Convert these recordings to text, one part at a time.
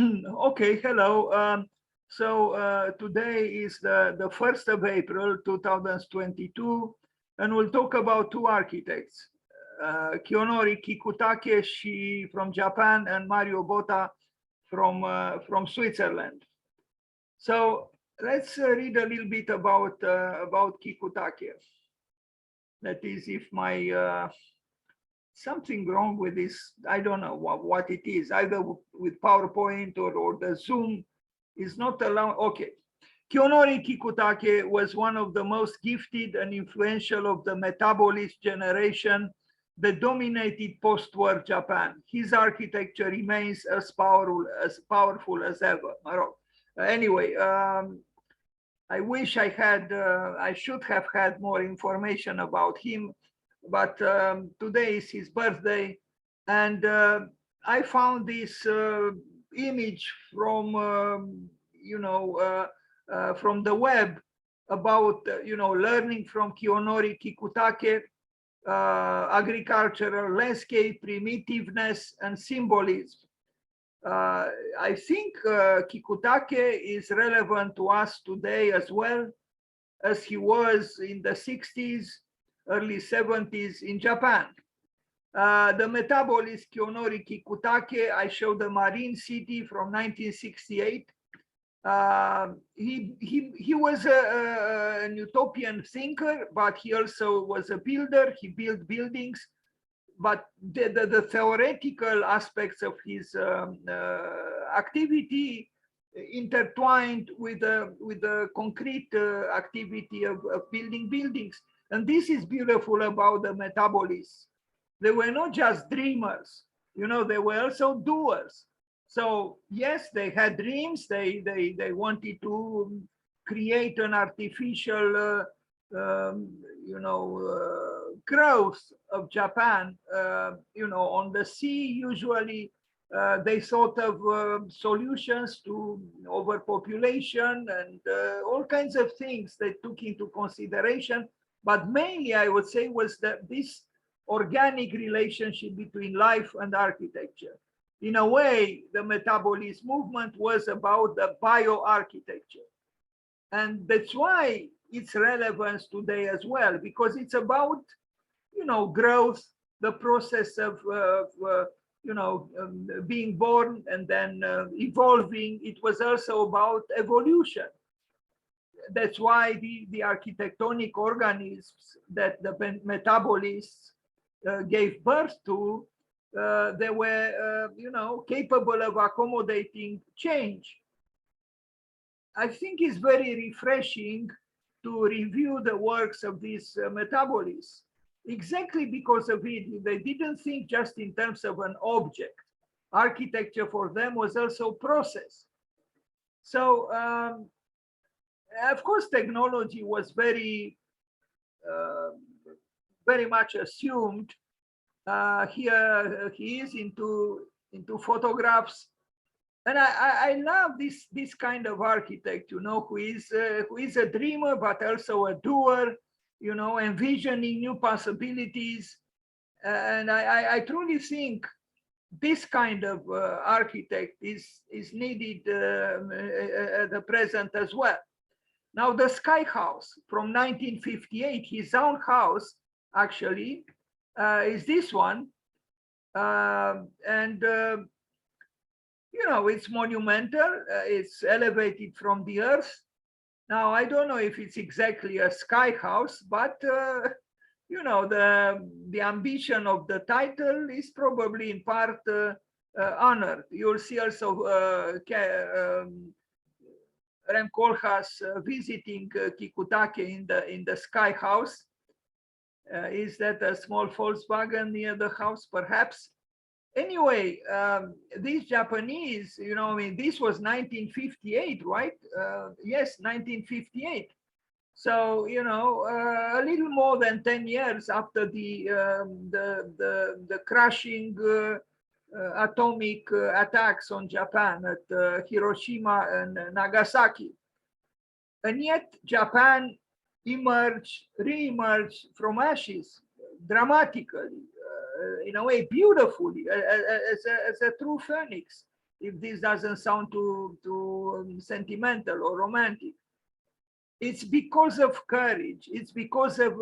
Okay, hello. Today is the 1st of April, 2022, and we'll talk about two architects, Kiyonori Kikutake from Japan and Mario Botta from Switzerland. So let's read a little bit about Kikutake. That is, if my something wrong with this, I don't know what it is, either with PowerPoint or the Zoom is not allowed. Okay. Kiyonori Kikutake was one of the most gifted and influential of the metabolist generation that dominated post-war Japan. His architecture remains as powerful as ever. Anyway, I wish I should have had more information about him, but today is his birthday, and I found this image from from the web about learning from Kiyonori Kikutake, agricultural landscape, primitiveness, and symbolism. I think Kikutake is relevant to us today as well as he was in the 60s, early 70s in Japan. The metabolist Kiyonori Kikutake, I showed the Marine City from 1968. He was an utopian thinker, but he also was a builder. He built buildings, but the theoretical aspects of his activity intertwined with the concrete activity of building buildings. And this is beautiful about the metabolists. They were not just dreamers, they were also doers. So yes, they had dreams. They wanted to create an artificial, growth of Japan, on the sea. Usually, they thought of solutions to overpopulation and all kinds of things they took into consideration. But mainly, I would say, was that this organic relationship between life and architecture. In a way, the metabolist movement was about the bioarchitecture. And that's why it's relevance today as well, because it's about, growth, the process of, being born and then evolving. It was also about evolution. That's why the architectonic organisms that the metabolists gave birth to, they were, capable of accommodating change. I think it's very refreshing to review the works of these metabolists, exactly because of it. They didn't think just in terms of an object. Architecture for them was also process. So, of course, technology was very much assumed. Here he is into photographs, and I love this kind of architect, who is a dreamer but also a doer, envisioning new possibilities. And I truly think this kind of architect is needed at the present as well. Now, the Sky House from 1958, his own house actually, is this one. It's monumental. It's elevated from the earth. Now, I don't know if it's exactly a sky house, but the ambition of the title is probably in part honored. You'll see also Rem Koolhaas visiting Kikutake in the sky house. Is that a small Volkswagen near the house, perhaps? Anyway, these Japanese, this was 1958, right? Yes, 1958. So, a little more than 10 years after the crushing atomic attacks on Japan at Hiroshima and Nagasaki. And yet Japan re-emerged from ashes dramatically, in a way beautifully, as a true phoenix. if this doesn't sound too sentimental or romantic. It's because of courage. It's because of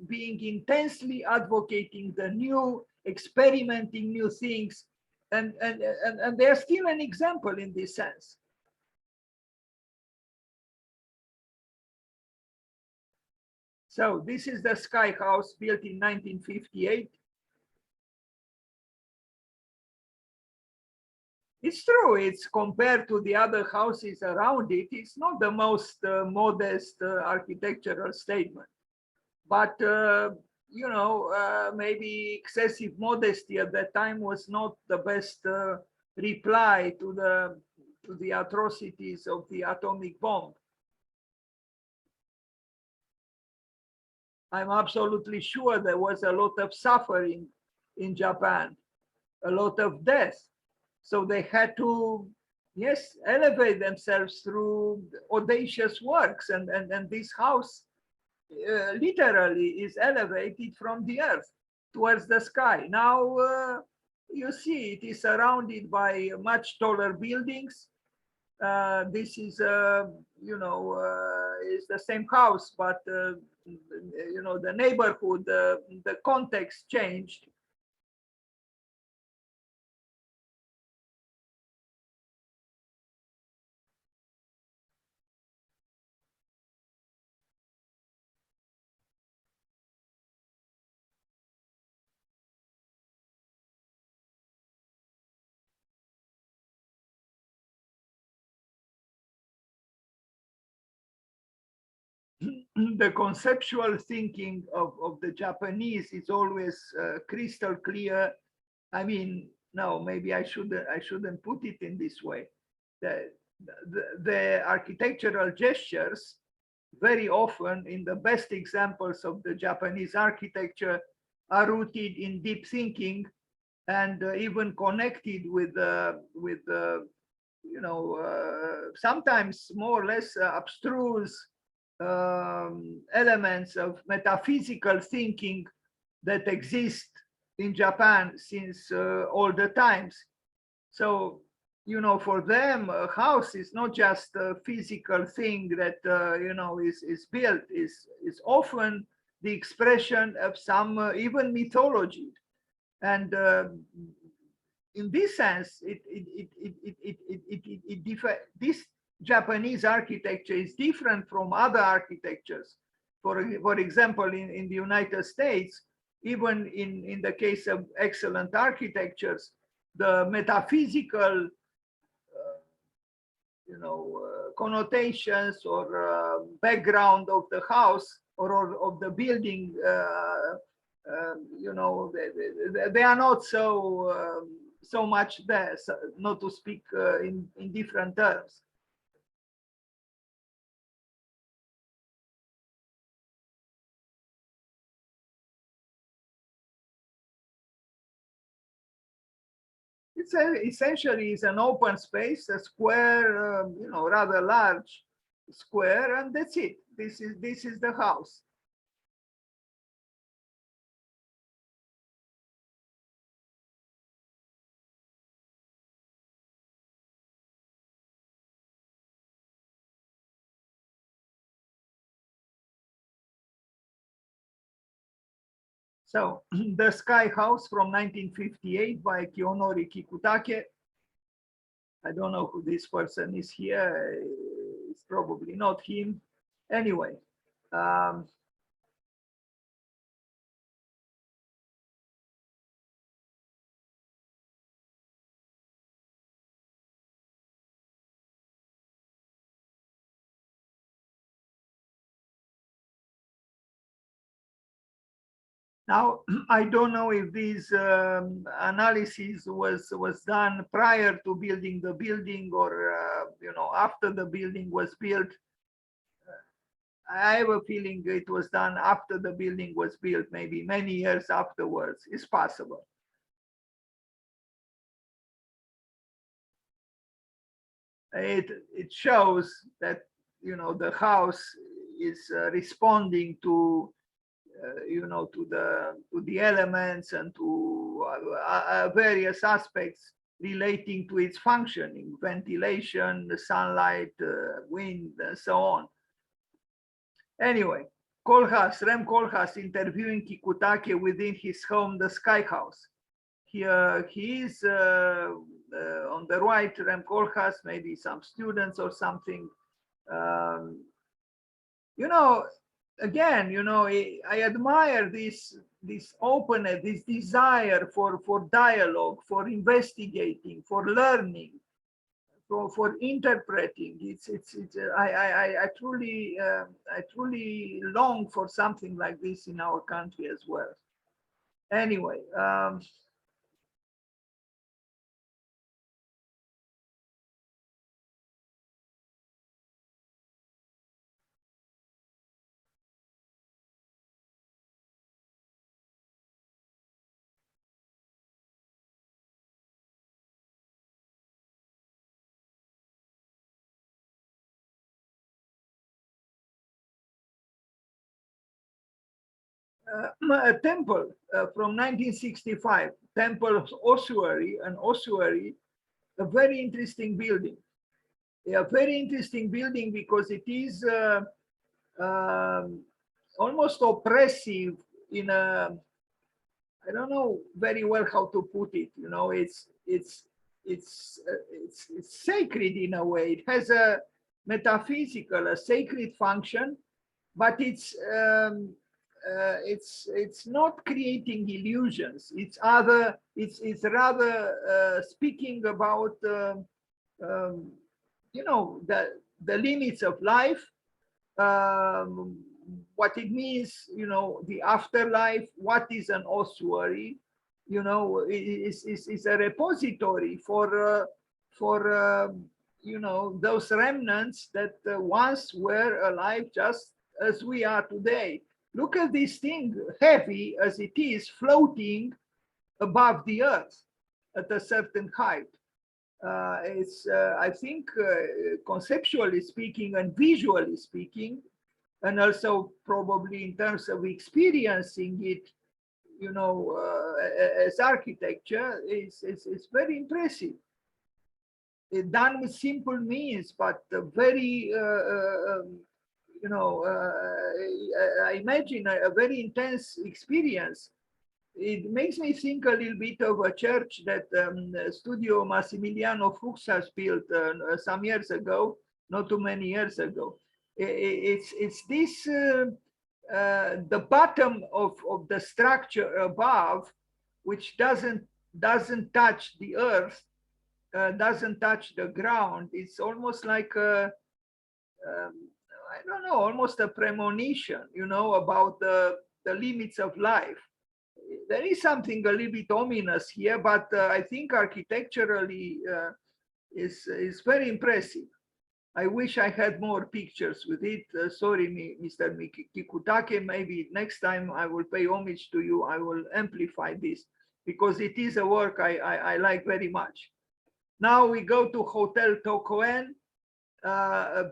being intensely advocating the new, experimenting new things, and they're still an example in this sense. So this is the Sky House built in 1958. It's true, it's compared to the other houses around it, it's not the most modest architectural statement. But, you know, maybe excessive modesty at that time was not the best reply to the atrocities of the atomic bomb. I'm absolutely sure there was a lot of suffering in Japan, a lot of death. So they had to, yes, elevate themselves through audacious works. And this house literally is elevated from the earth towards the sky. Now, you see, it is surrounded by much taller buildings. This is, you know, is the same house, but, you know, the neighborhood, the context changed. The conceptual thinking of the Japanese is always crystal clear. I mean, no, maybe I shouldn't put it in this way. The architectural gestures very often in the best examples of the Japanese architecture are rooted in deep thinking and even connected with you know, sometimes more or less abstruse elements of metaphysical thinking that exist in Japan since older times. So, you know, for them, a house is not just a physical thing that, you know, is built, is often the expression of some even mythology. And in this sense, this Japanese architecture is different from other architectures. For example, in the United States, even in the case of excellent architectures, the metaphysical, you know, connotations or background of the house or of the building, you know, they are not so much there, so not to speak in different terms. It's essentially is an open space, a square, you know, rather large square, and that's it. This is the house. So the Sky House from 1958 by Kiyonori Kikutake. I don't know who this person is here. It's probably not him. Anyway, now, I don't know if this analysis was done prior to building the building or you know, after the building was built. I have a feeling it was done after the building was built, maybe many years afterwards. It's possible. It shows that, you know, the house is responding to you know, to the elements and to various aspects relating to its functioning, ventilation, sunlight, wind, and so on. Anyway, Rem Koolhaas interviewing Kikutake within his home, the Sky House. Here he is on the right, Rem Koolhaas, maybe some students or something. You know, again, you know, I admire this openness, this desire for dialogue, for investigating, for learning, for interpreting. I truly long for something like this in our country as well. Anyway, a temple from 1965, Temple of Ossuary, an ossuary, a very interesting building. A very interesting building because it is almost oppressive in a, I don't know very well how to put it. You know, it's sacred in a way. It has a metaphysical, a sacred function, but it's not creating illusions. It's rather speaking about you know, the limits of life, what it means, you know, the afterlife, what is an ossuary, you know, is a repository for you know, those remnants that once were alive just as we are today. Look at this thing, heavy as it is, floating above the earth at a certain height. I think, conceptually speaking and visually speaking, and also probably in terms of experiencing it, you know, as architecture, is very impressive. It's done with simple means, but very, you know, I imagine a very intense experience. It makes me think a little bit of a church that Studio Massimiliano Fuchs has built some years ago, not too many years ago. It's this, the bottom of the structure above, which doesn't touch the earth, doesn't touch the ground. It's almost like a, I don't know, almost a premonition, you know, about the limits of life. There is something a little bit ominous here, but I think architecturally is very impressive. I wish I had more pictures with it. Sorry, Mr. Kikutake, maybe next time I will pay homage to you. I will amplify this because it is a work I like very much. Now we go to Hotel Tokoen, a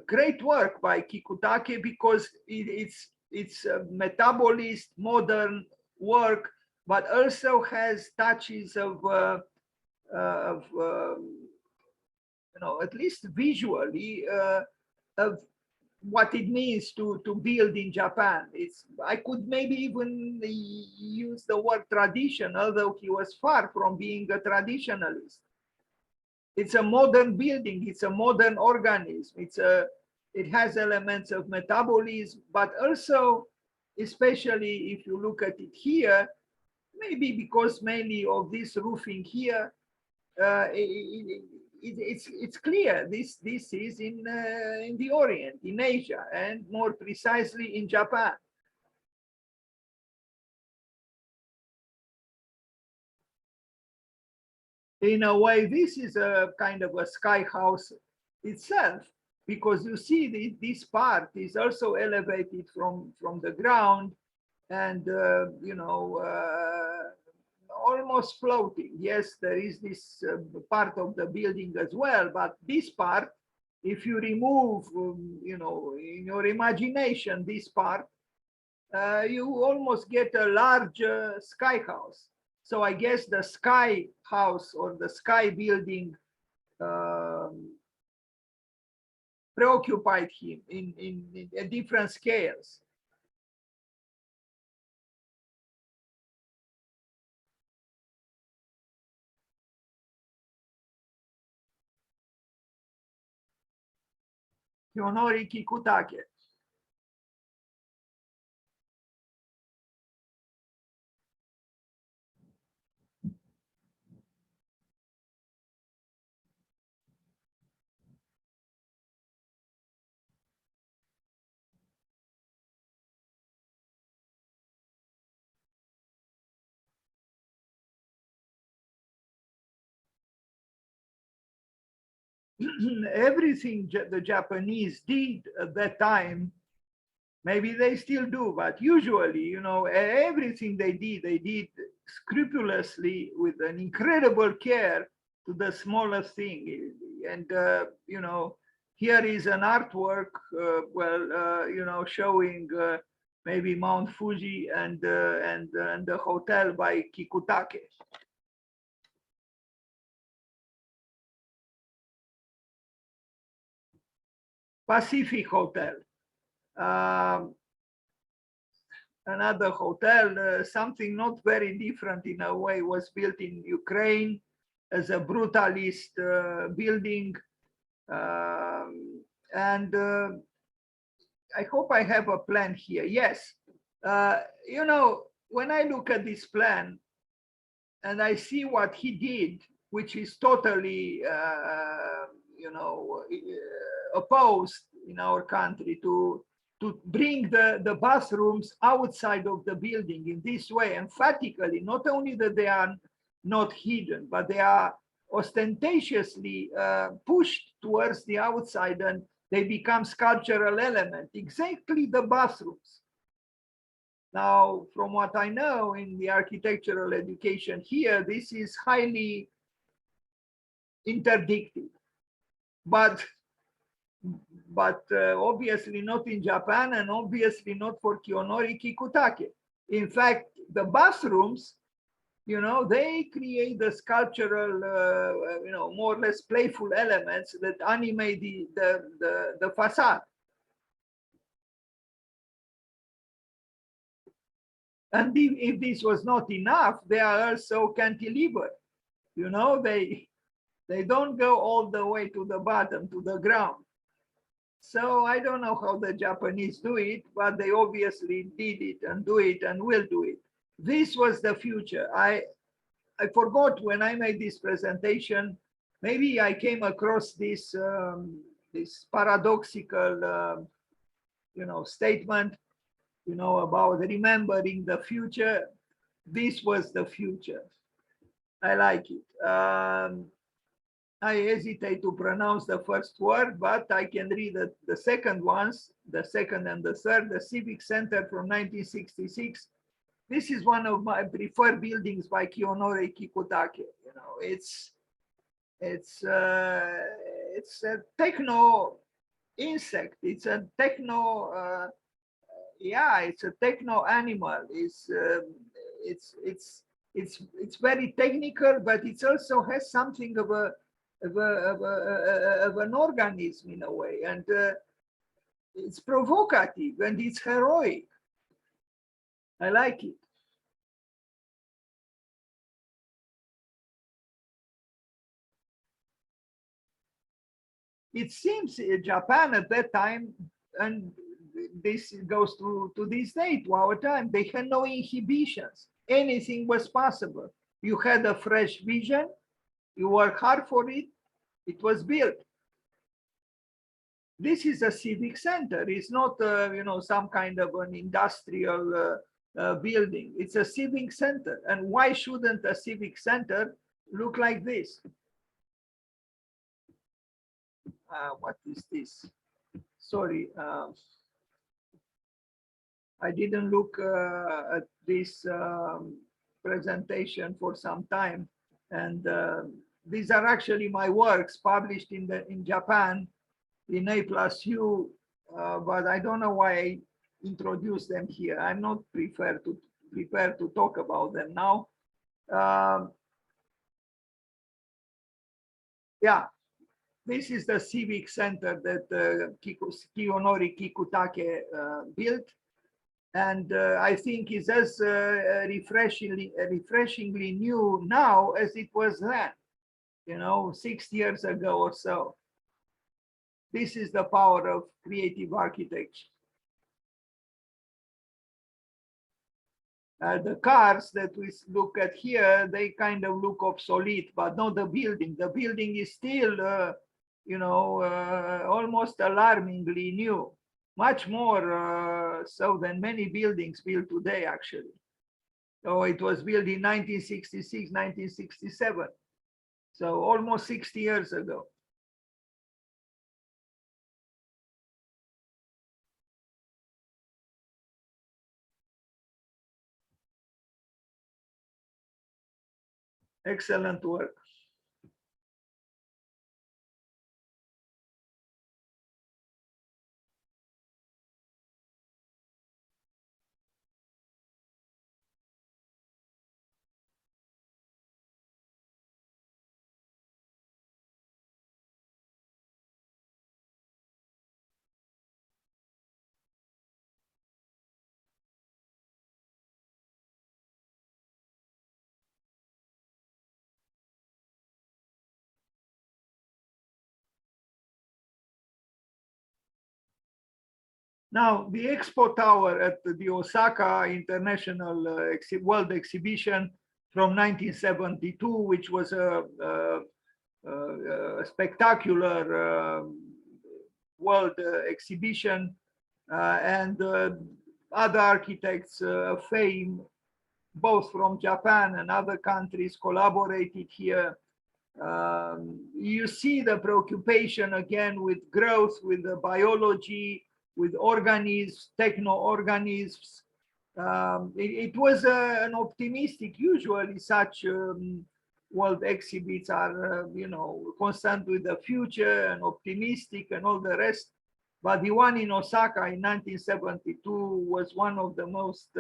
great work by Kikutake because it's a metabolist, modern work, but also has touches of you know, at least visually, of what it means to build in Japan. I could maybe even use the word tradition, although he was far from being a traditionalist. It's a modern building. It's a modern organism. It has elements of metabolism, but also, especially if you look at it here, maybe because mainly of this roofing here, it's clear this is in the Orient, in Asia, and more precisely in Japan. In a way, this is a kind of a sky house itself, because you see this part is also elevated from the ground, and you know, almost floating. Yes, there is this part of the building as well, but this part, if you remove, you know, in your imagination, this part, you almost get a large sky house. So I guess the sky house or the sky building preoccupied him in different scales. Kiyonori Kikutake. Everything the Japanese did at that time, maybe they still do, but usually, you know, everything they did scrupulously with an incredible care to the smallest thing. And, you know, here is an artwork, you know, showing maybe Mount Fuji and the hotel by Kikutake. Pacific Hotel. Another hotel, something not very different in a way, was built in Ukraine as a brutalist building. And I hope I have a plan here. Yes, you know, when I look at this plan and I see what he did, which is totally, you know, opposed in our country to bring the bathrooms outside of the building in this way, emphatically, not only that they are not hidden, but they are ostentatiously pushed towards the outside, and they become sculptural element, exactly the bathrooms. Now, from what I know in the architectural education here, this is highly interdicted, but obviously not in Japan, and obviously not for Kiyonori Kikutake. In fact, the bathrooms, you know, they create the sculptural, you know, more or less playful elements that animate the facade. And if this was not enough, they are also cantilevered. You know, they don't go all the way to the bottom, to the ground. So I don't know how the Japanese do it, but they obviously did it and do it and will do it. This was the future. I forgot when I made this presentation, maybe I came across this this paradoxical you know, statement, you know, about remembering the future. This was the future. I like it. I hesitate to pronounce the first word, but I can read the second ones, the second and the third. The Civic Center from 1966. This is one of my preferred buildings by Kiyonori Kikutake. You know, it's a techno insect. It's a techno, yeah, it's a techno animal. It's very technical, but it also has something of an organism in a way, and it's provocative and it's heroic. I like it. It seems Japan at that time, and this goes to this day, to our time, they had no inhibitions. Anything was possible. You had a fresh vision, you work hard for it, it was built. This is a civic center. It's not, you know, some kind of an industrial building. It's a civic center. And why shouldn't a civic center look like this? What is this? Sorry, I didn't look at this presentation for some time, and these are actually my works published in Japan in A+U, but I don't know why I introduced them here. I'm not prepared to talk about them now. Um, yeah, this is the civic center that Kiyonori Kikutake built. And I think is as refreshingly new now as it was then, 6 years ago or so. This is the power of creative architecture. The cars that we look at here, they kind of look obsolete, but not the building. The building is still, almost alarmingly new, much more so than many buildings built today, actually. So it was built in 1966, 1967. So almost 60 years ago. Excellent work. Now, the Expo Tower at the Osaka International World Exhibition from 1972, which was a spectacular world exhibition, and other architects of fame, both from Japan and other countries, collaborated here. You see the preoccupation again with growth, with the biology, with organisms, techno-organisms. It was an optimistic, usually such world exhibits are, concerned with the future and optimistic and all the rest. But the one in Osaka in 1972 was one of the most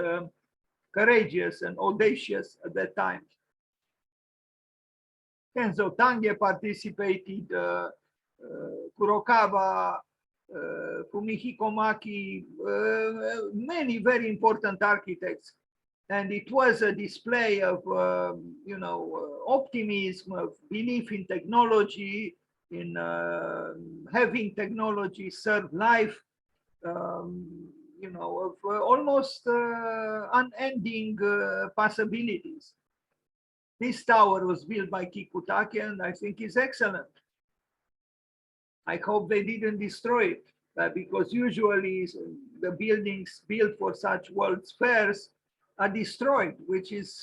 courageous and audacious at that time. Kenzo Tange participated, Kurokawa, Fumihiko Maki, many very important architects. And it was a display of, optimism, of belief in technology, in having technology serve life, of almost unending possibilities. This tower was built by Kikutake, and I think is excellent. I hope they didn't destroy it, because usually the buildings built for such world fairs are destroyed, which is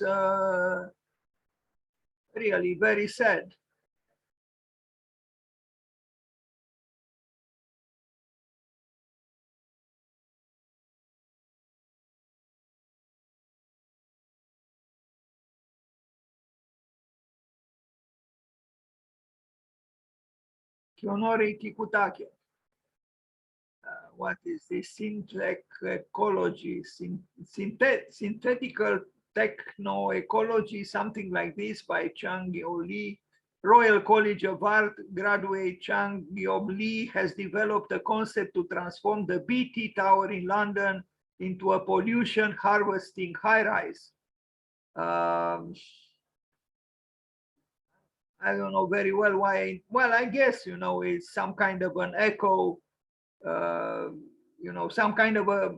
really very sad. Kiyonori Kikutake. What is this? Synthetic ecology, synthetical techno-ecology, something like this, by Chang Li. Royal College of Art graduate Chang Li has developed a concept to transform the BT Tower in London into a pollution harvesting high-rise. I don't know very well why. Well, I guess, it's some kind of an echo, some kind of a,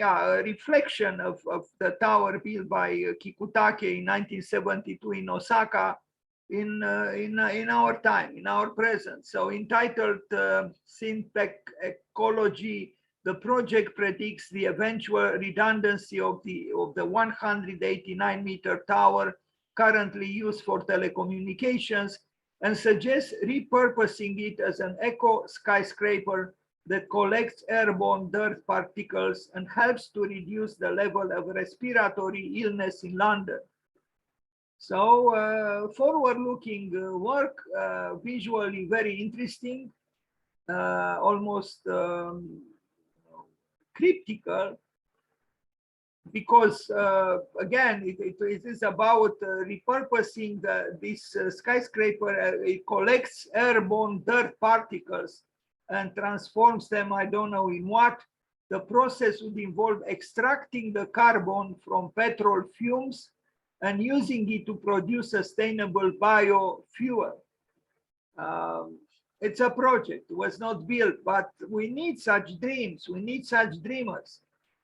a reflection of the tower built by Kikutake in 1972 in Osaka, in our time, in our present. So entitled Syntech Ecology, the project predicts the eventual redundancy of the 189-meter tower currently used for telecommunications, and suggests repurposing it as an eco skyscraper that collects airborne dirt particles and helps to reduce the level of respiratory illness in London. So forward-looking work, visually very interesting, almost cryptical, because again, it is about repurposing this skyscraper. It collects airborne dirt particles and transforms them, I don't know in what. The process would involve extracting the carbon from petrol fumes and using it to produce sustainable biofuel. It's a project, it was not built, but we need such dreams, we need such dreamers.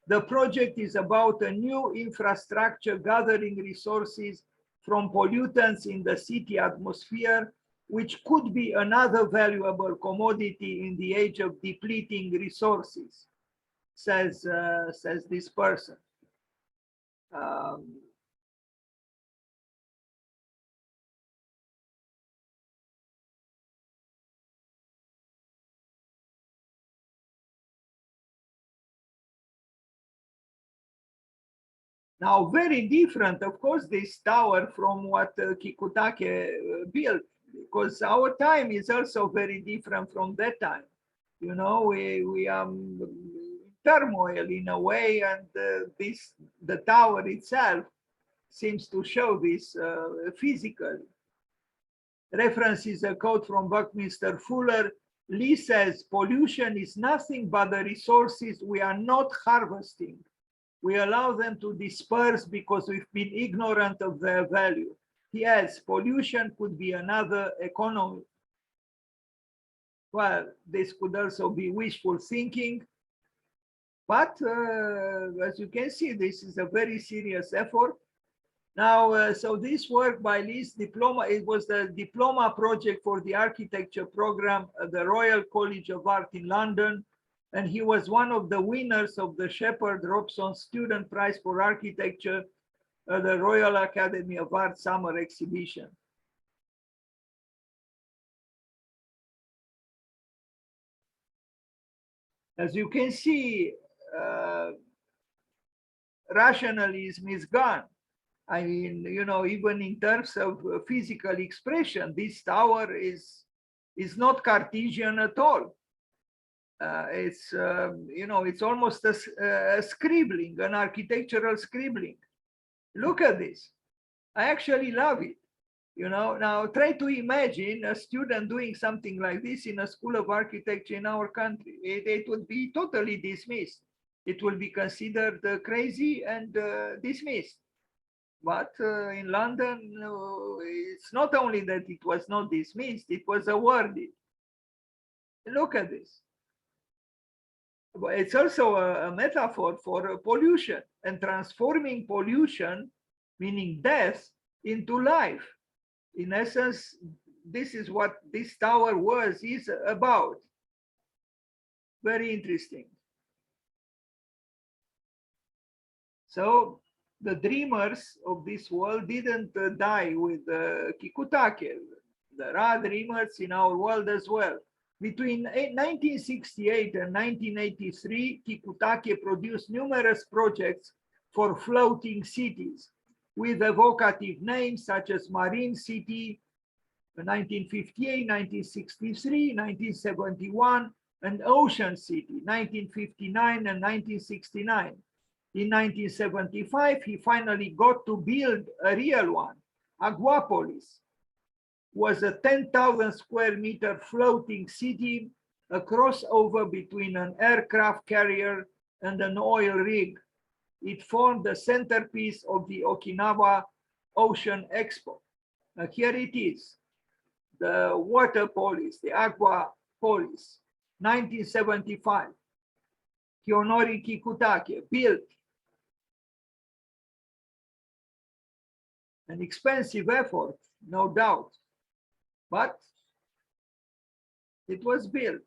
The project is about a new infrastructure gathering resources from pollutants in the city atmosphere, which could be another valuable commodity in the age of depleting resources, says this person. Now, very different, of course, this tower from what Kikutake built, because our time is also very different from that time. You know, we are turmoil in a way, and the tower itself seems to show this physically. Reference is a quote from Buckminster Fuller. Lee says, pollution is nothing but the resources we are not harvesting. We allow them to disperse because we've been ignorant of their value. Yes, pollution could be another economy. Well, this could also be wishful thinking. But as you can see, this is a very serious effort. Now, so this work by Lee's diploma, it was the diploma project for the architecture program at the Royal College of Art in London. And he was one of the winners of the Shepard Robson Student Prize for Architecture at the Royal Academy of Art Summer Exhibition. As you can see, rationalism is gone. I mean, you know, even in terms of physical expression, this tower is not Cartesian at all. It's, you know, it's almost a scribbling, an architectural scribbling. Look at this. I actually love it. You know, now try to imagine a student doing something like this in a school of architecture in our country. It would be totally dismissed. It will be considered crazy and dismissed. But in London, it's not only that it was not dismissed, it was awarded. Look at this. It's also a metaphor for pollution and transforming pollution, meaning death, into life. In essence, this is what this tower is about. Very interesting. So the dreamers of this world didn't die with Kikutake. There are dreamers in our world as well. Between 1968 and 1983, Kikutake produced numerous projects for floating cities with evocative names such as Marine City, 1958, 1963, 1971, and Ocean City, 1959 and 1969. In 1975, he finally got to build a real one. Aguapolis was a 10,000 square meter floating city, a crossover between an aircraft carrier and an oil rig. It formed the centerpiece of the Okinawa Ocean Expo. Here it is, the water polis, the aqua polis, 1975. Kiyonori Kikutake built. An expensive effort, no doubt, but it was built.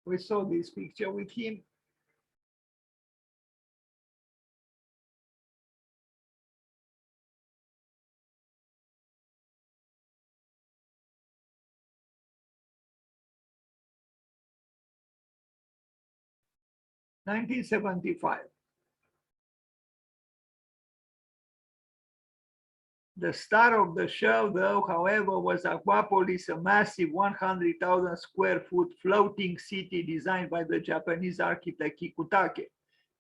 We saw this picture with him. In 1975. The star of the show, though, however, was Aquapolis, a massive 100,000 square foot floating city designed by the Japanese architect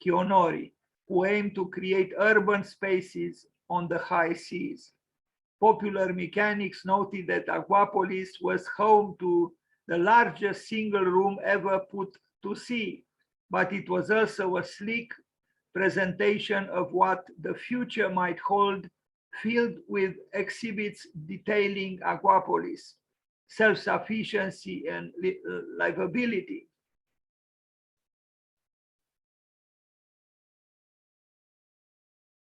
Kiyonori, who aimed to create urban spaces on the high seas. Popular mechanics noted that Aquapolis was home to the largest single room ever put to sea, but it was also a sleek presentation of what the future might hold, filled with exhibits detailing Aquapolis, self-sufficiency and livability.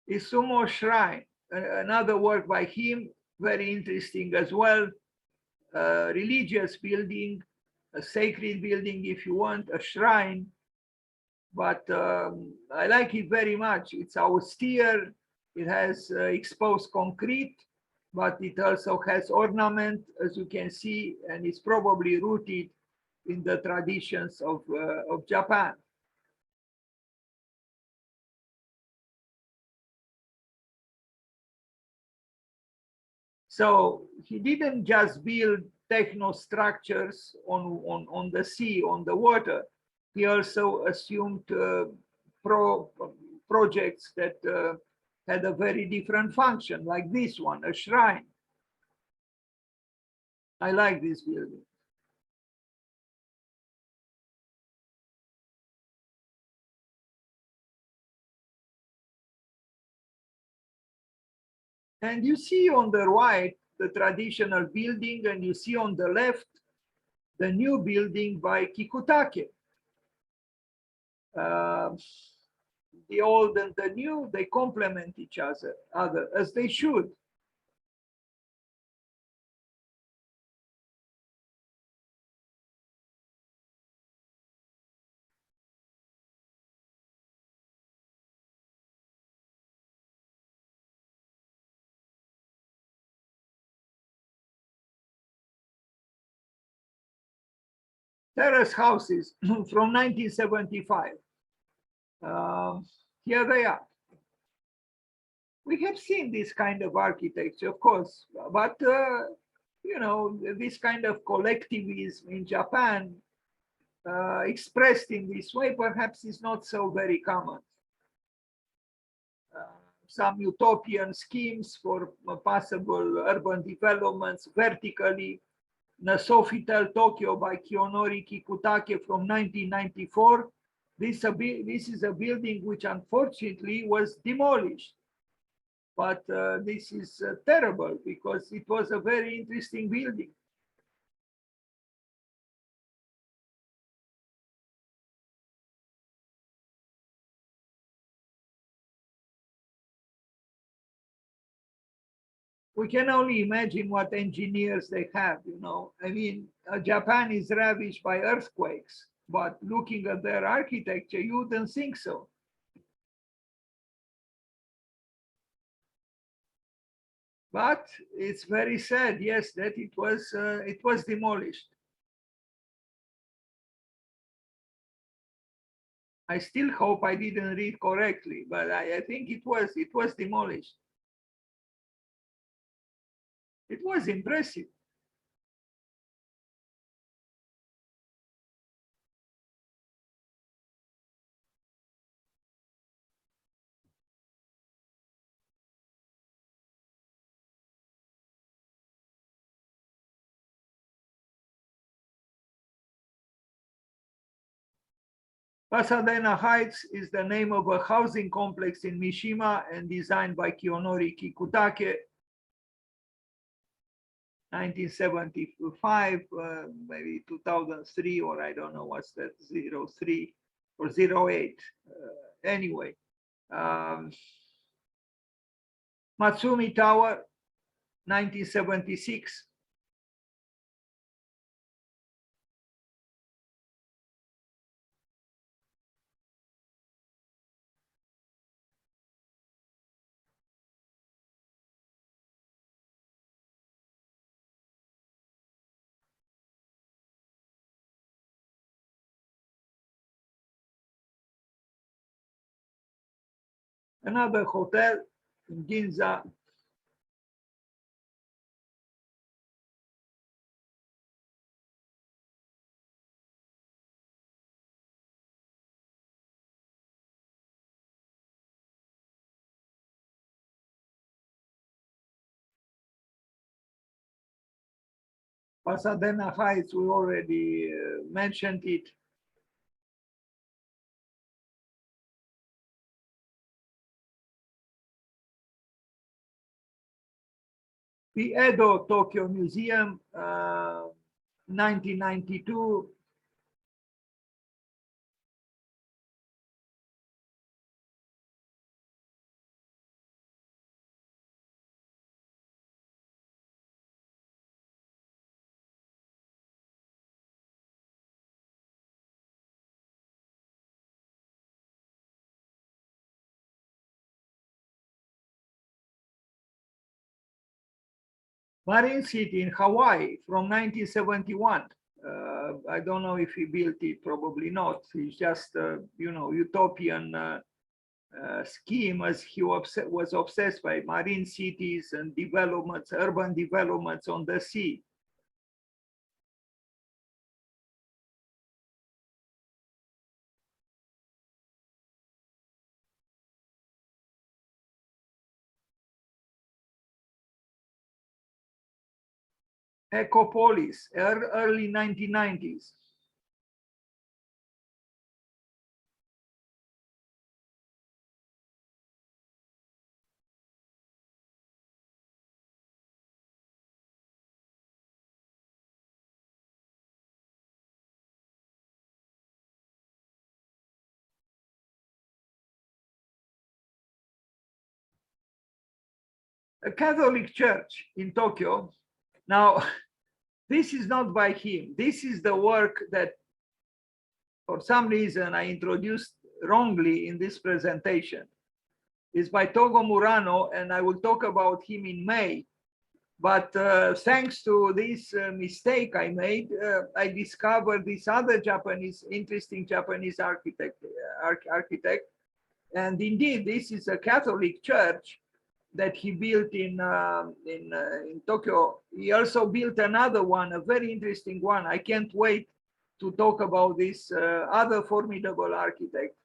Isumo Shrine, another work by him, very interesting as well. A religious building, a sacred building, if you want, a shrine. But I like it very much. It's austere. It has exposed concrete, but it also has ornament, as you can see, and it's probably rooted in the traditions of Japan. So he didn't just build techno structures on the sea, on the water. He also assumed projects that had a very different function, like this one, a shrine. I like this building. And you see on the right the traditional building, and you see on the left the new building by Kikutake. The old and the new, they complement each other as they should. Terrace houses from 1975. Here they are. We have seen this kind of architecture, of course, but you know, this kind of collectivism in Japan, expressed in this way, perhaps is not so very common. Some utopian schemes for possible urban developments vertically. Sofitel Tokyo by Kiyonori Kikutake from 1994. This is a building which unfortunately was demolished. But this is terrible because it was a very interesting building. We can only imagine what engineers they have, you know. I mean, Japan is ravaged by earthquakes, but looking at their architecture, you wouldn't think so. But it's very sad, yes, that it was demolished. I still hope I didn't read correctly, but I think it was demolished. It was impressive. Pasadena Heights is the name of a housing complex in Mishima and designed by Kiyonori Kikutake, 1975, maybe 2003, or I don't know what's that, 03 or 08. Anyway, Matsumi Tower, 1976. Another hotel in Ginza, Pasadena Heights, we already mentioned it. The Edo Tokyo Museum, 1992. Marine City in Hawaii from 1971. I don't know if he built it, probably not. It's just, utopian scheme, as he was obsessed by marine cities and developments, urban developments on the sea. Ecopolis, early 1990s. A Catholic church in Tokyo. Now, this is not by him. This is the work that, for some reason, I introduced wrongly in this presentation. It's by Togo Murano, and I will talk about him in May. But thanks to this mistake I made, I discovered this other interesting Japanese architect. And indeed, this is a Catholic church that he built in Tokyo. He also built another one, a very interesting one. I can't wait to talk about this other formidable architect,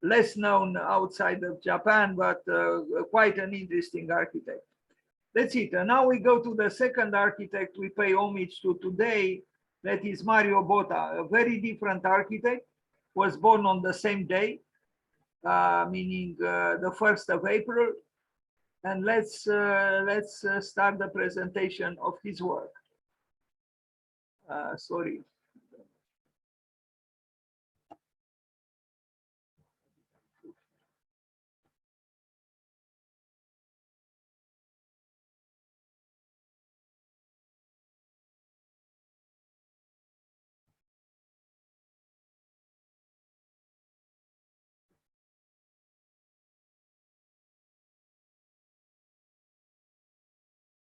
less known outside of Japan, but quite an interesting architect. That's it. And now we go to the second architect we pay homage to today. That is Mario Botta, a very different architect, was born on the same day, meaning the 1st of April. And let's start the presentation of his work. Sorry.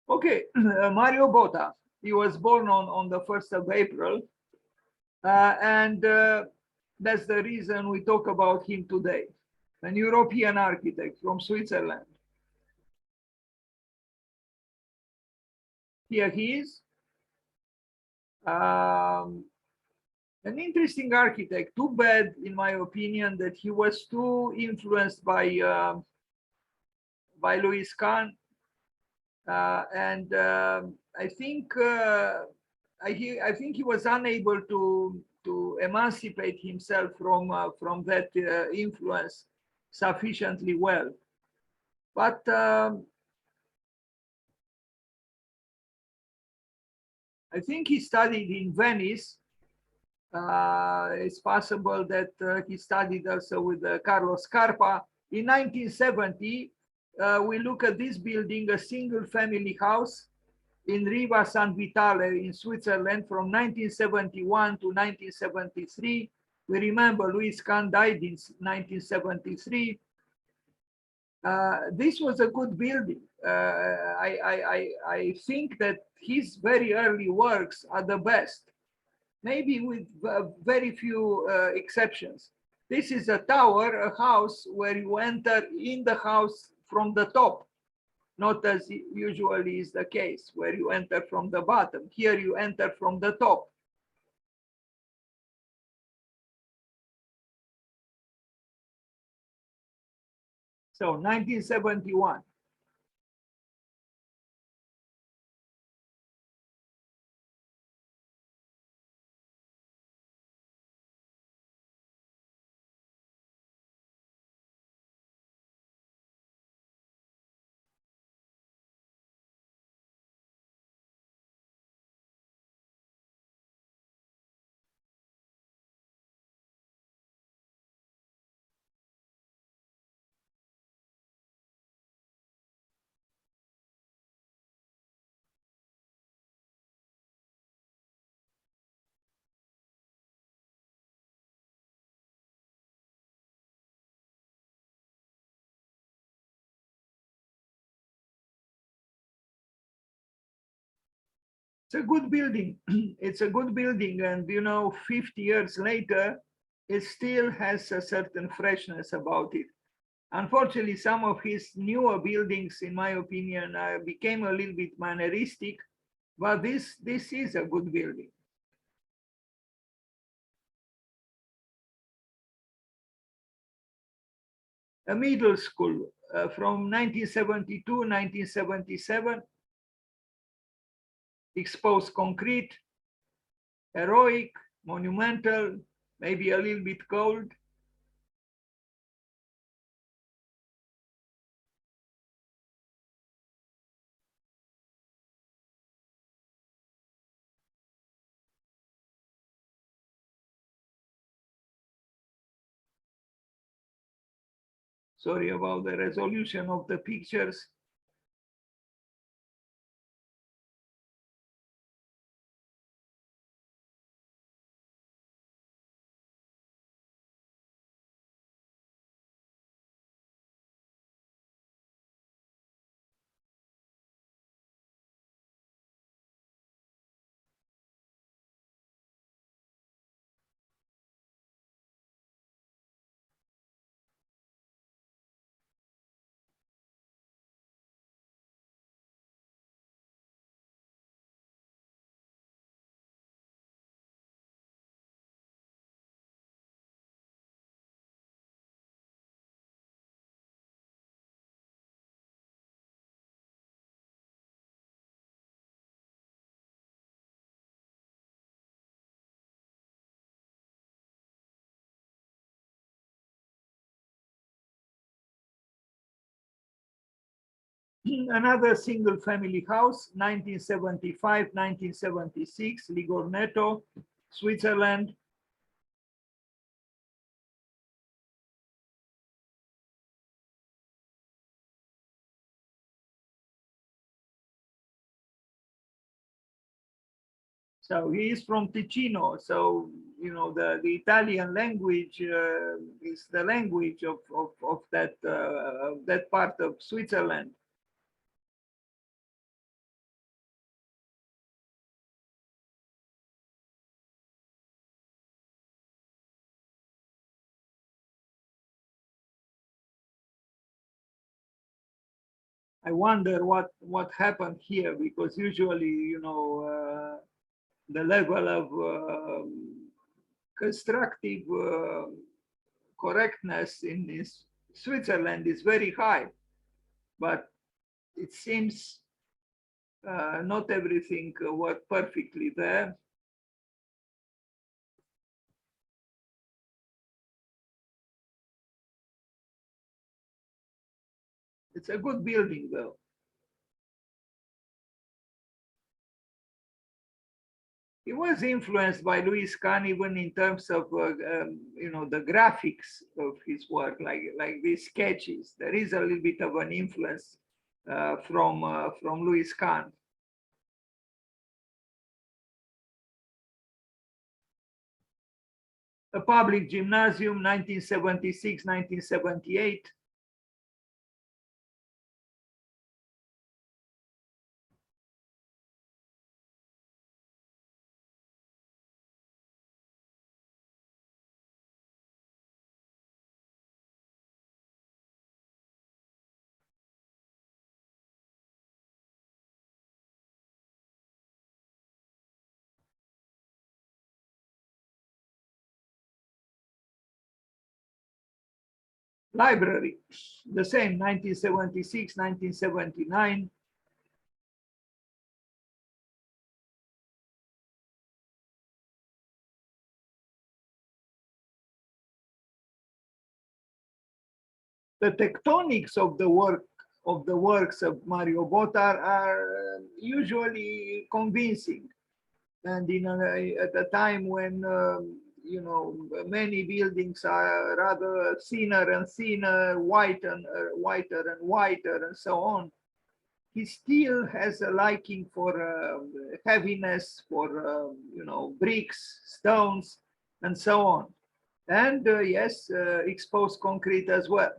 Okay, Mario Botta. He was born on the 1st of April. And that's the reason we talk about him today. An European architect from Switzerland. Here he is. An interesting architect. Too bad, in my opinion, that he was too influenced by Louis Kahn. And I think he was unable to emancipate himself from that influence sufficiently well. But I think he studied in Venice. It's possible that he studied also with Carlo Scarpa. In 1970, we look at this building, a single family house in Riva San Vitale in Switzerland from 1971 to 1973. We remember Louis Kahn died in 1973. This was a good building. I think that his very early works are the best, maybe with very few exceptions. This is a tower, a house where you enter in the house from the top, not as usually is the case, where you enter from the bottom. Here you enter from the top. So 1971. It's a good building. It's a good building, and 50 years later, it still has a certain freshness about it. Unfortunately, some of his newer buildings, in my opinion, became a little bit manneristic, but this is a good building. A middle school from 1972, 1977, exposed concrete, heroic, monumental, maybe a little bit cold. Sorry about the resolution of the pictures. Another single family house, 1975, 1976, Ligorneto, Switzerland. So he is from Ticino. So, the Italian language is the language of that part of Switzerland. I wonder what happened here, because usually, the level of constructive correctness in Switzerland is very high, but it seems not everything worked perfectly there. It's a good building, though. He was influenced by Louis Kahn even in terms of the graphics of his work, like these sketches. There is a little bit of an influence from Louis Kahn. A public gymnasium, 1976, 1978. Library, the same, 1976, 1979. The tectonics of the works of Mario Botta are usually convincing, and at a time when many buildings are rather thinner and thinner, whiter and whiter, and so on, he still has a liking for heaviness, for bricks, stones, and so on. And yes, exposed concrete as well.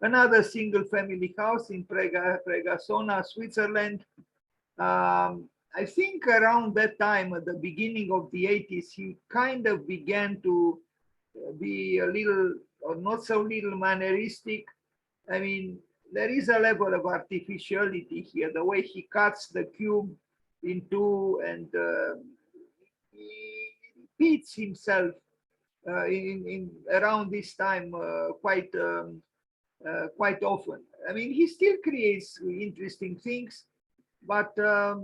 Another single family house in Pregasona, Switzerland, I think around that time, at the beginning of the 80s, he kind of began to be a little, or not so little, manneristic. I mean, there is a level of artificiality here, the way he cuts the cube in two, and he repeats himself in around this time quite often. I mean, he still creates interesting things, but I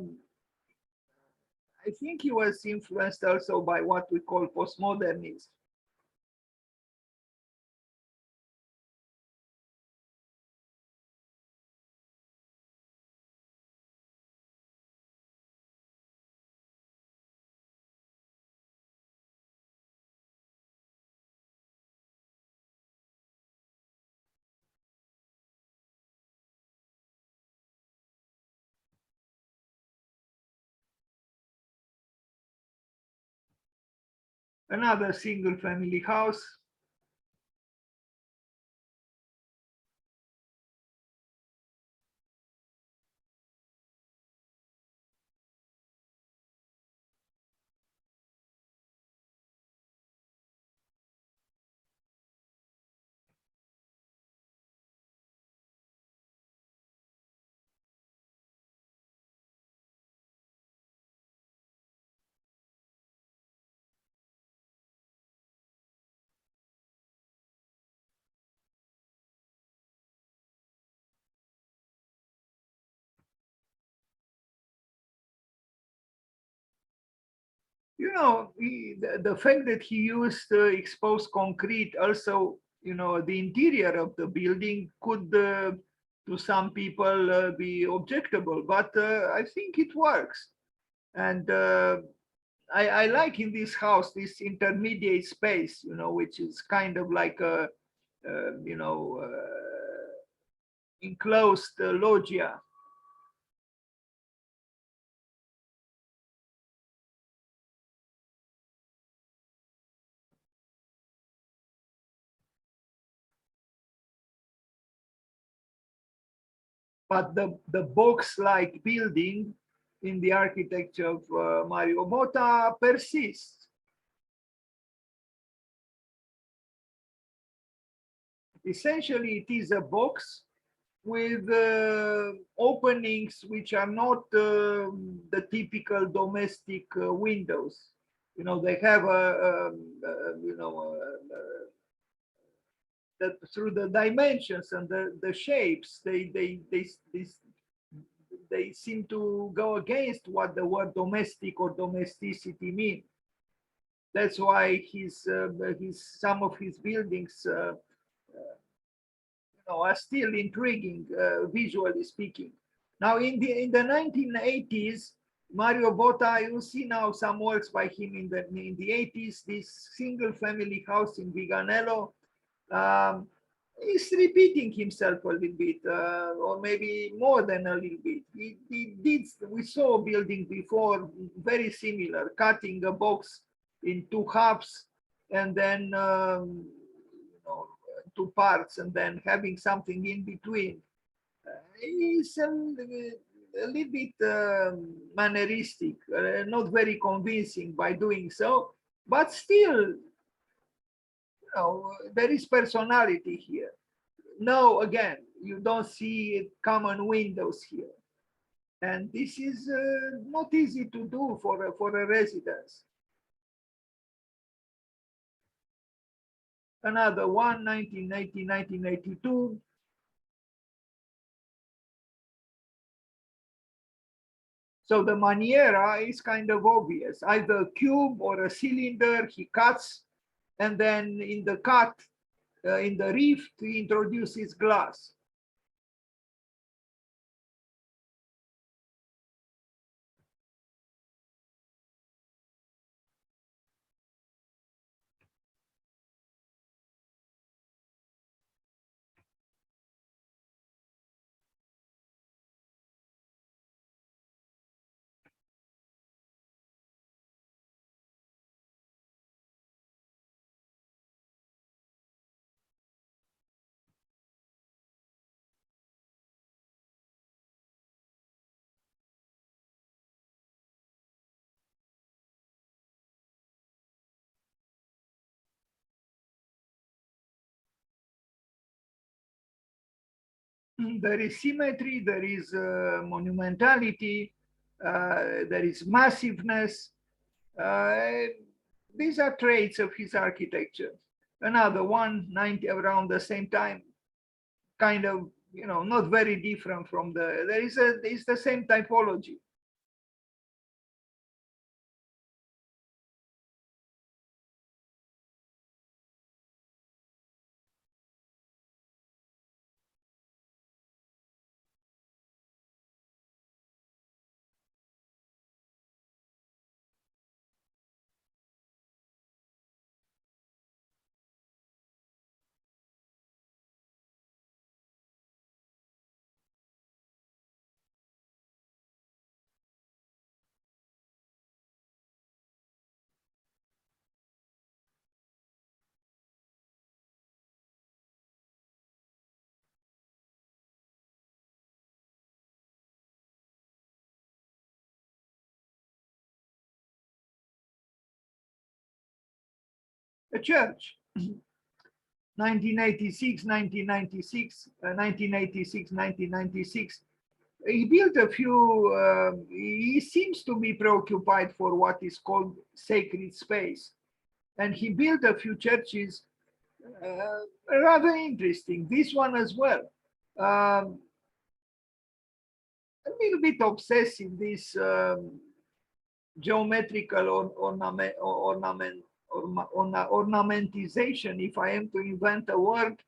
think he was influenced also by what we call postmodernism. Another single family house. You know, the fact that he used exposed concrete also, you know, the interior of the building could, to some people, be objectable, but I think it works. And I like in this house this intermediate space, you know, which is kind of like a, you know, enclosed loggia. But the box-like building in the architecture of Mario Botta persists. Essentially, it is a box with openings which are not the typical domestic windows. You know, they have you know, through the dimensions and the shapes, they seem to go against what the word domestic or domesticity mean. That's why his some of his buildings you know, are still intriguing, visually speaking. Now, in the 1980s, Mario Botta, you see now some works by him in the 80s. This single family house in Viganello um, is repeating himself a little bit, or maybe more than a little bit. He did. We saw a building before, very similar, cutting a box in two halves, and then you know, two parts, and then having something in between. Is a little bit manneristic, not very convincing by doing so, but still, you know, there is personality here. No, again, you don't see common windows here. And this is not easy to do for a residence. Another one, 1990, 1982. So the maniera is kind of obvious, either a cube or a cylinder. He cuts, and then in the cut, in the rift, he introduces glass. there is symmetry, there is monumentality, there is massiveness. These are traits of his architecture. Another one, 90, around the same time, kind of, not very different from it's the same typology. A church. 1986, 1996, 1986, 1996. He built a few, he seems to be preoccupied for what is called sacred space. And he built a few churches, rather interesting. This one as well. A little bit obsessive, this geometrical ornamentization, if I am to invent a word,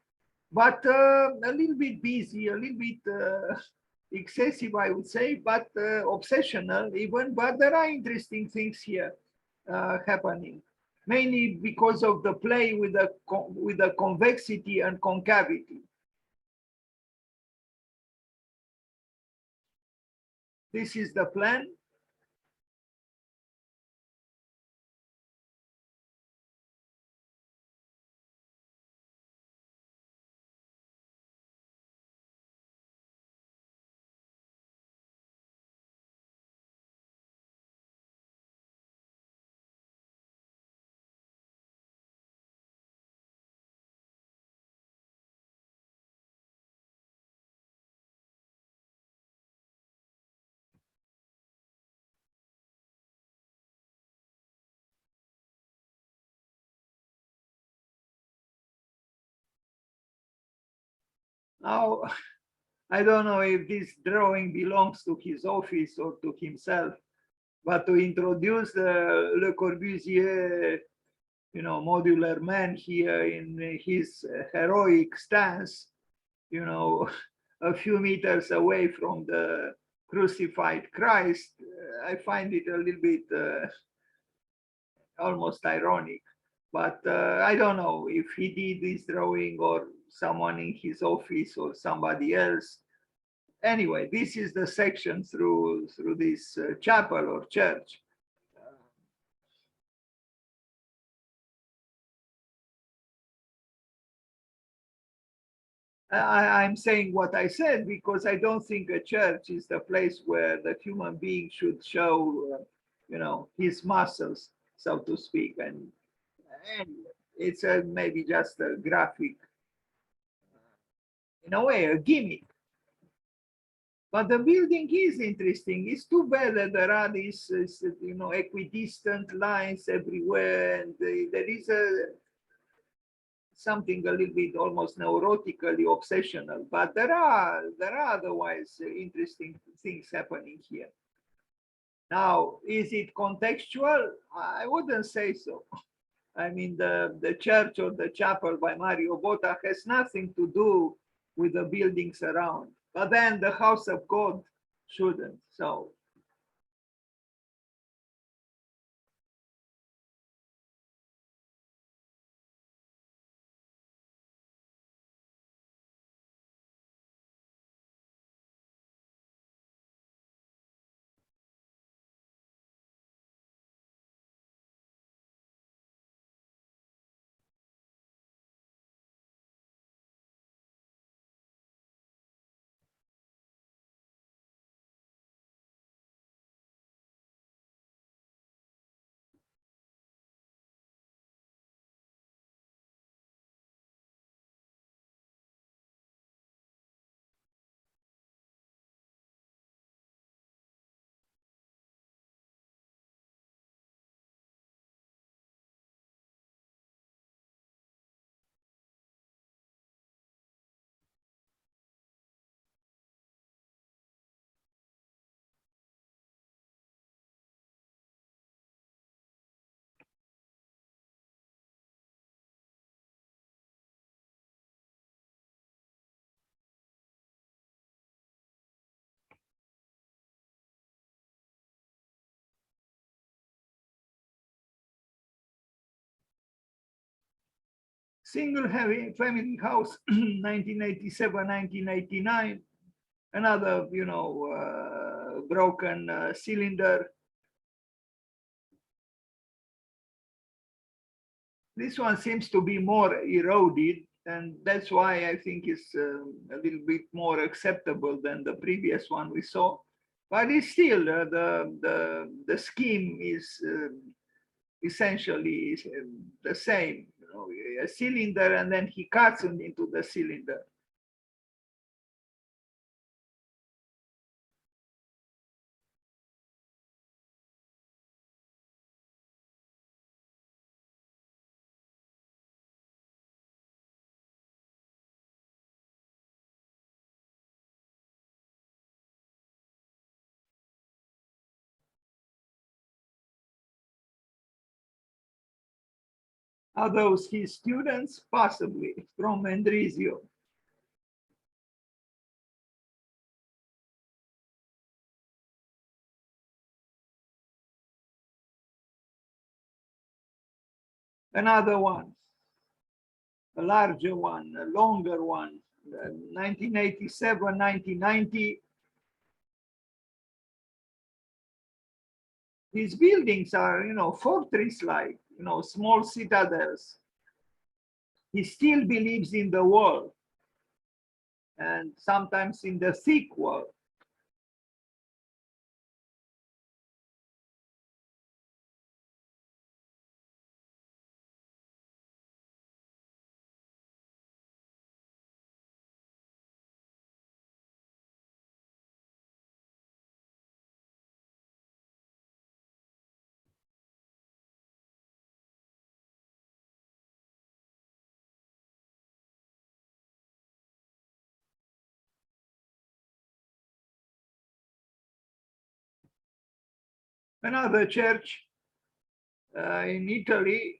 but a little bit busy, a little bit excessive, I would say, but obsessional even. But there are interesting things here happening, mainly because of the play with the convexity and concavity. This is the plan. Now, I don't know if this drawing belongs to his office or to himself, but to introduce Le Corbusier, modular man here in his heroic stance, a few meters away from the crucified Christ, I find it a little bit almost ironic. But I don't know if he did this drawing or someone in his office or somebody else. Anyway, this is the section through this chapel or church. I'm saying what I said because I don't think a church is the place where the human being should show, his muscles, so to speak. And it's maybe just a graphic, in a way, a gimmick. But the building is interesting. It's too bad that there are these, equidistant lines everywhere, and there is something a little bit almost neurotically obsessional. But there are otherwise interesting things happening here. Now, is it contextual? I wouldn't say so. I mean, the church or the chapel by Mario Botta has nothing to do with the buildings around. But then the house of God shouldn't. So Single heavy family house, 1987, 1989. Another, broken cylinder. This one seems to be more eroded, and that's why I think it's a little bit more acceptable than the previous one we saw. But it's still the scheme is essentially the same. A cylinder, and then he cuts it into the cylinder. Are those his students? Possibly, from Mendrisio. Another one, a larger one, a longer one, 1987, 1990. These buildings are, fortress-like, small citadels. He still believes in the wall, and sometimes in the thick wall. Another church in Italy.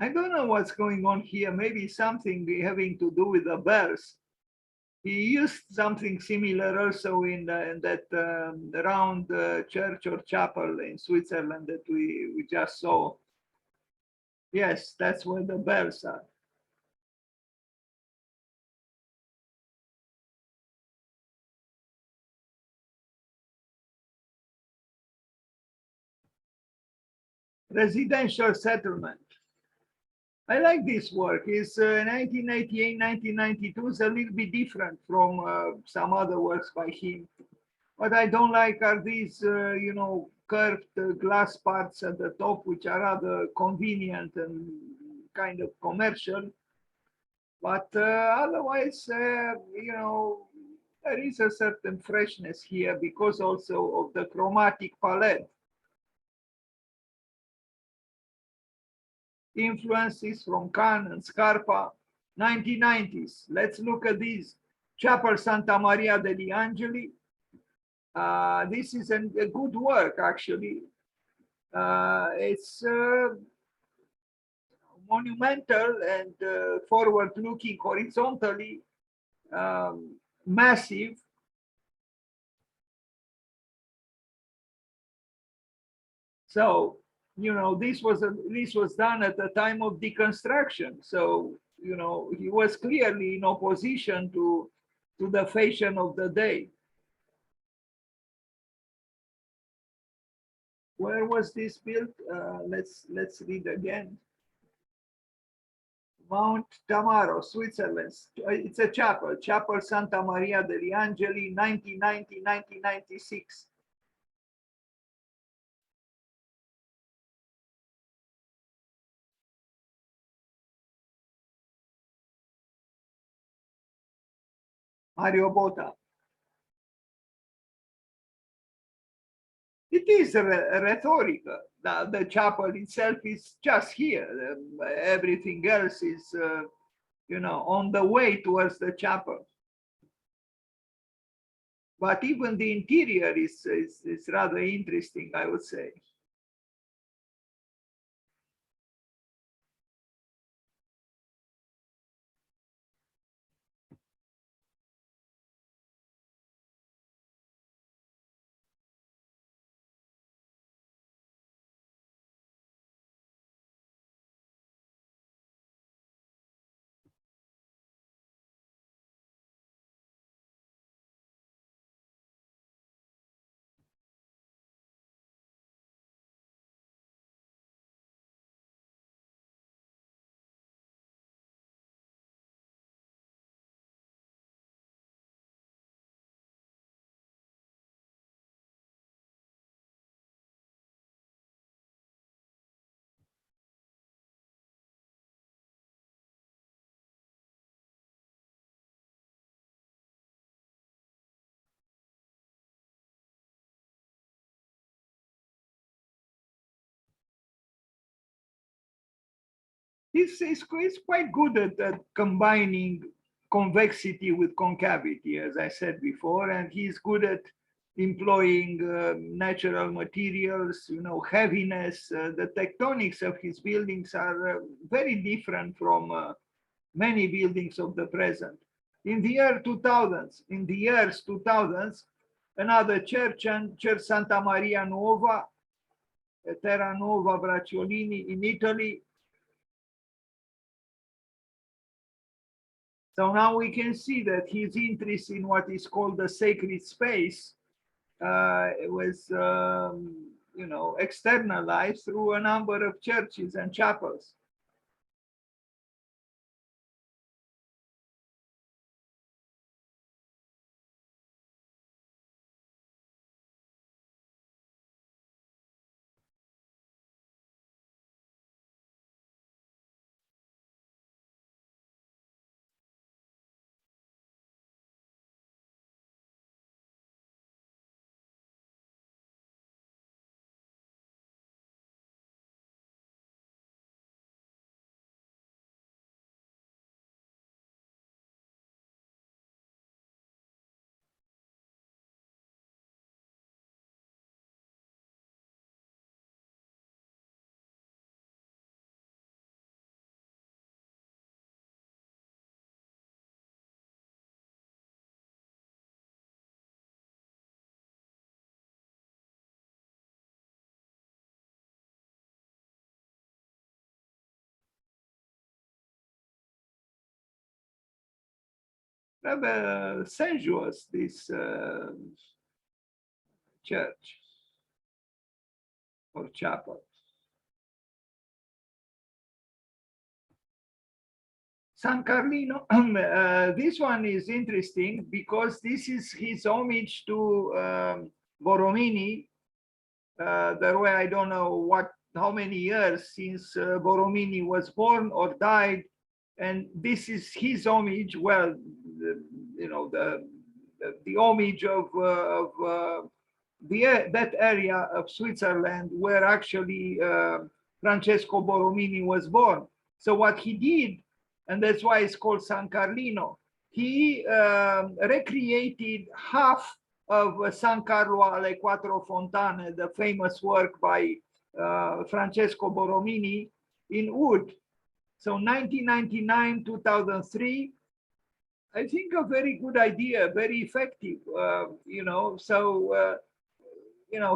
I don't know what's going on here. Maybe something having to do with the bears. He used something similar also in that round church or chapel in Switzerland that we just saw. Yes, that's where the bells are. Residential settlement. I like this work. It's 1998, 1992 is a little bit different from some other works by him. What I don't like are these, curved glass parts at the top, which are rather convenient and kind of commercial. But otherwise, there is a certain freshness here because also of the chromatic palette. Influences from Cannes and Scarpa, 1990s. Let's look at these. Chapel Santa Maria degli Angeli. This is a good work, actually. It's monumental and forward-looking horizontally, massive. So, this was done at the time of deconstruction. So, he was clearly in opposition to the fashion of the day. Where was this built? Let's read again. Mount Tamaro, Switzerland. It's a chapel, Chapel Santa Maria degli Angeli, 1990-1996. Mario Botta. It is rhetorical. The chapel itself is just here. Everything else is, on the way towards the chapel. But even the interior is rather interesting, I would say. He's quite good at combining convexity with concavity, as I said before, and he's good at employing natural materials, heaviness. The tectonics of his buildings are very different from many buildings of the present. In the years 2000s, another church, Church Santa Maria Nuova, Terra Nuova Bracciolini in Italy. So now we can see that his interest in what is called the sacred space was, externalized through a number of churches and chapels. Rather sensuous, this church or chapel. San Carlino, this one is interesting because this is his homage to Borromini. There were, I don't know how many years since Borromini was born or died, and this is his homage. Well, the homage of that area of Switzerland where actually Francesco Borromini was born. So what he did, and that's why it's called San Carlino, he recreated half of San Carlo alle Quattro Fontane, the famous work by Francesco Borromini, in wood. So 1999, 2003, I think a very good idea, very effective,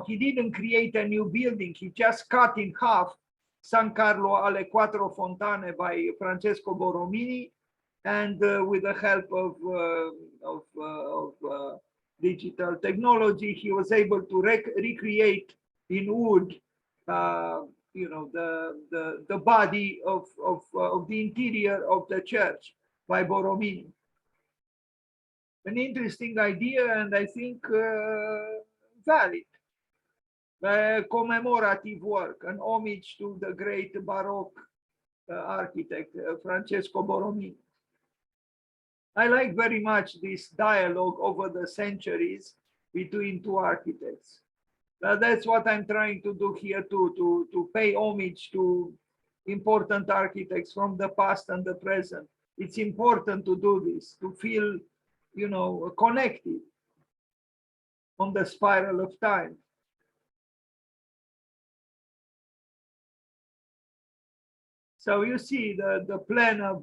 he didn't create a new building. He just cut in half San Carlo alle Quattro Fontane by Francesco Borromini, and with the help of digital technology, he was able to recreate in wood, the body of the interior of the church by Borromini. An interesting idea, and I think valid. Commemorative work, an homage to the great Baroque architect Francesco Borromini. I like very much this dialogue over the centuries between two architects. That's what I'm trying to do here too, to pay homage to important architects from the past and the present. It's important to do this, to feel, connected on the spiral of time. So you see the plan of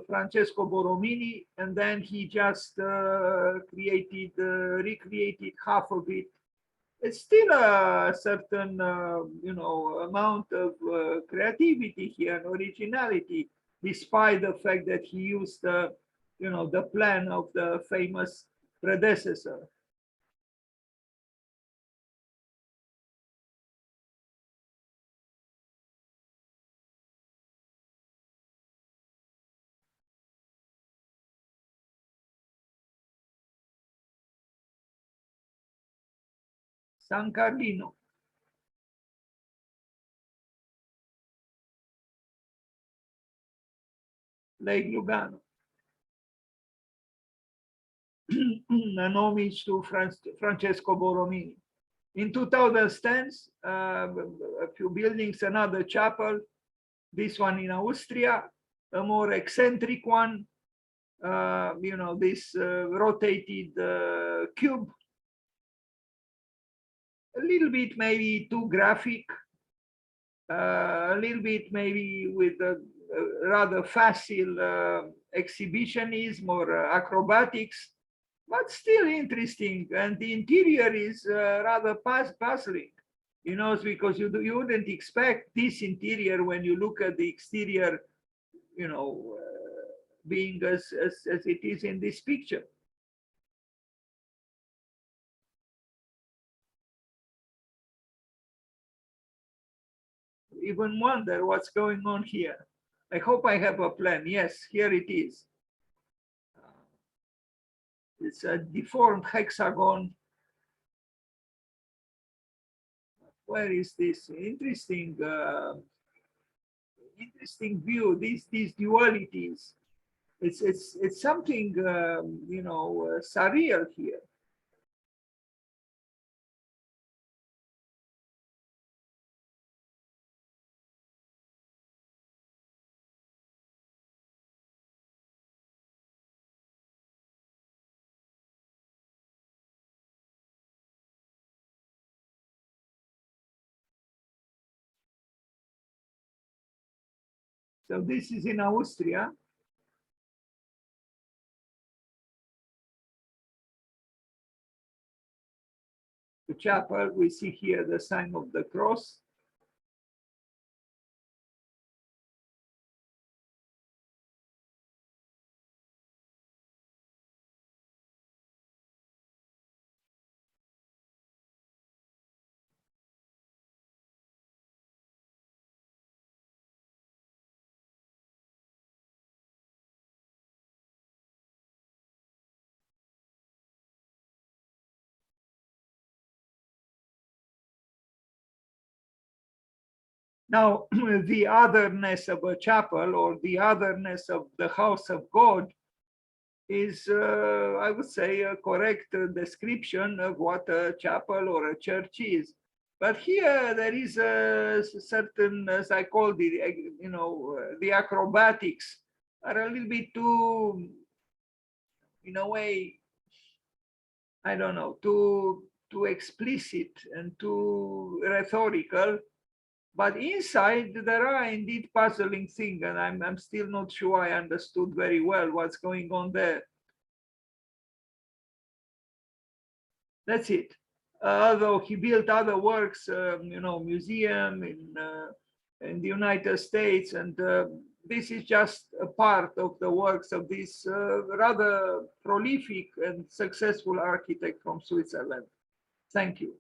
Francesco Borromini, and then he just recreated half of it. It's still a certain, amount of creativity here and originality, despite the fact that he used the plan of the famous predecessor. San Carlino, Lake Lugano. An homage to Francesco Borromini. In 2010, a few buildings, another chapel, this one in Austria, a more eccentric one, this rotated cube, a little bit maybe too graphic, a little bit maybe with a rather facile exhibitionism or acrobatics, but still interesting. And the interior is rather puzzling, because you wouldn't expect this interior when you look at the exterior, being as it is in this picture. Even wonder what's going on here. I hope I have a plan. Yes, here it is. It's a deformed hexagon. Where is this interesting view? These dualities. It's something surreal here. So this is in Austria. The chapel, we see here the sign of the cross. Now, the otherness of a chapel or the otherness of the house of God is, I would say, a correct description of what a chapel or a church is. But here there is a certain, as I call the acrobatics are a little bit too, in a way, I don't know, too explicit and too rhetorical. But inside there are indeed puzzling things, and I'm still not sure I understood very well what's going on there. That's it. Although he built other works, museum in the United States, and this is just a part of the works of this rather prolific and successful architect from Switzerland. Thank you.